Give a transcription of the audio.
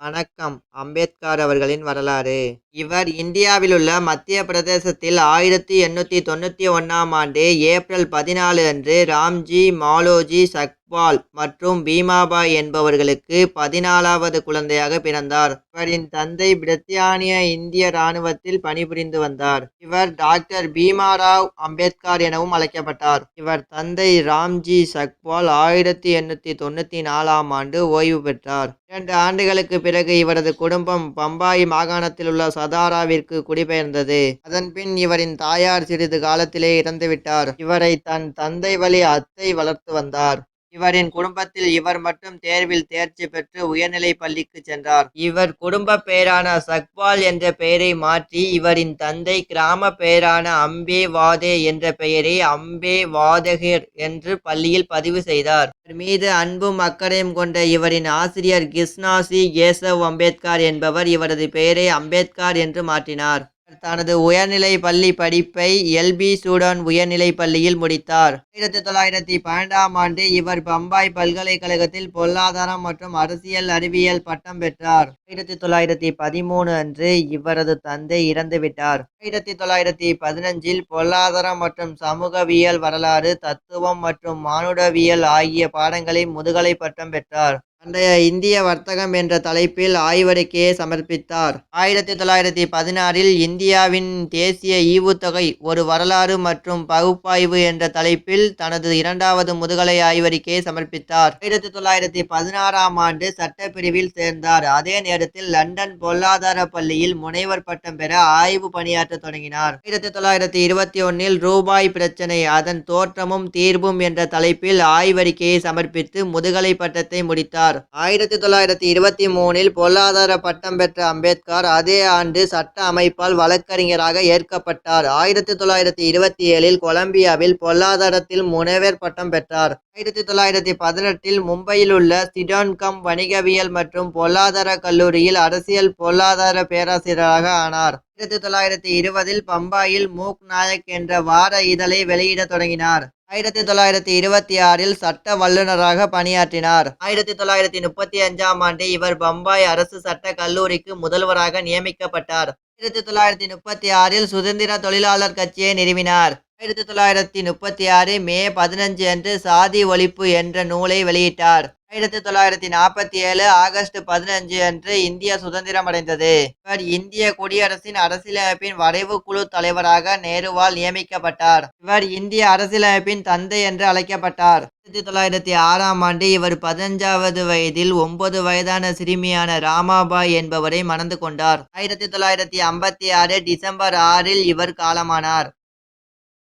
வணக்கம். அம்பேத்கர் அவர்களின் வரலாறு. இவர் இந்தியாவிலுள்ள மத்திய பிரதேசத்தில் 1891ஆம் ஆண்டு ஏப்ரல் 14 அன்று ராம்ஜி மாலோஜி சக்பால் மற்றும் பீமாபாய் என்பவர்களுக்கு 14வது குழந்தையாக பிறந்தார். இவரின் தந்தை பிரித்தானிய இந்திய இராணுவத்தில் பணிபுரிந்து வந்தார். இவர் டாக்டர் பீமாராவ் அம்பேத்கர் எனவும் அழைக்கப்பட்டார். இவர் தந்தை ராம்ஜி சக்பால் 1894ஆம் ஆண்டு ஓய்வு பெற்றார். 2 ஆண்டுகளுக்கு பிறகு இவரது குடும்பம் பம்பாய் மாகாணத்தில் உள்ள சதாராவிற்கு குடிபெயர்ந்தது. அதன்பின் இவரின் தாயார் சிறிது காலத்திலே இறந்துவிட்டார். இவரை தன் தந்தை வழி அத்தை வளர்த்து வந்தார். இவரின் குடும்பத்தில் இவர் மட்டும் தேர்வில் தேர்ச்சி பெற்று உயர்நிலை பள்ளிக்கு சென்றார். இவர் குடும்ப பெயரான சக்பால் என்ற பெயரை மாற்றி இவரின் தந்தை கிராம பெயரான அம்பே வாதே என்ற பெயரை அம்பே வாதகர் என்று பள்ளியில் பதிவு செய்தார். இவர் மீது அன்பும் அக்கறையும் கொண்ட இவரின் ஆசிரியர் கிருஷ்ணாசி கேசவ் அம்பேத்கர் என்பவர் இவரது பெயரை அம்பேத்கர் என்று மாற்றினார். தனது உயர்நிலை பள்ளி படிப்பை எல்பி சூடான் உயர்நிலை பள்ளியில் முடித்தார். 1912ஆம் ஆண்டு இவர் பம்பாய் பல்கலைக்கழகத்தில் பொருளாதாரம் மற்றும் அரசியல் அறிவியல் பட்டம் பெற்றார். 1913 அன்று இவரது தந்தை இறந்துவிட்டார். 1915இல் பொருளாதாரம் மற்றும் சமூகவியல், வரலாறு, தத்துவம் மற்றும் மானுடவியல் ஆகிய பாடங்களில் முதுகலை பட்டம் பெற்றார். பண்டைய இந்திய வர்த்தகம் என்ற தலைப்பில் ஆய்வறிக்கையை சமர்ப்பித்தார். 1916இல் இந்தியாவின் தேசிய ஈவுத்தொகை ஒரு வரலாறு மற்றும் பகுப்பாய்வு என்ற தலைப்பில் தனது 2வது முதுகலை ஆய்வறிக்கையை சமர்ப்பித்தார். 1916ஆம் ஆண்டு சட்டப்பிரிவில் சேர்ந்தார். அதே நேரத்தில் லண்டன் பொருளாதார பள்ளியில் முனைவர் பட்டம் பெற ஆய்வு பணியாற்ற தொடங்கினார். 1921இல் ரூபாய் பிரச்சினை, அதன் தோற்றமும் தீர்வும் என்ற தலைப்பில் ஆய்வறிக்கையை சமர்ப்பித்து முதுகலை பட்டத்தை முடித்தார். 1923இல் பொருளாதார பட்டம் பெற்ற அம்பேத்கர் அதே ஆண்டு சட்ட அமைப்பால் வழக்கறிஞராக ஏற்கப்பட்டார். 1927இல் கொலம்பியாவில் பொருளாதாரத்தில் முனைவர் பட்டம் பெற்றார். 1918இல் மும்பையில் உள்ள சிடோன்கம் வணிகவியல் மற்றும் பொருளாதார கல்லூரியில் அரசியல் பொருளாதார பேராசிரியராக ஆனார். 1920இல் பம்பாயில் மூக் நாயக் என்ற வார இதழை வெளியிட தொடங்கினார். 1926இல் சட்ட வல்லுநராக பணியாற்றினார். 1935ஆம் ஆண்டு இவர் பம்பாய் அரசு சட்ட கல்லூரிக்கு முதல்வராக நியமிக்கப்பட்டார். 1936இல் சுதந்திர தொழிலாளர் கட்சியை நிறுவினார். 1936 மே 15 அன்று சாதி ஒழிப்பு என்ற நூலை வெளியிட்டார். 1947 ஆகஸ்ட் 15 அன்று இந்தியா சுதந்திரமடைந்தது. இவர் இந்திய குடியரசின் அரசியலமைப்பின் வரைவு குழு தலைவராக நேருவால் நியமிக்கப்பட்டார். இவர் இந்திய அரசியலமைப்பின் தந்தை என்று அழைக்கப்பட்டார். 1906ஆம் ஆண்டு இவர் 15வது வயதில் 9 வயதான சிறுமியான ராமாபாய் என்பவரை மணந்து கொண்டார். 1956 டிசம்பர் 6இல் இவர் காலமானார்.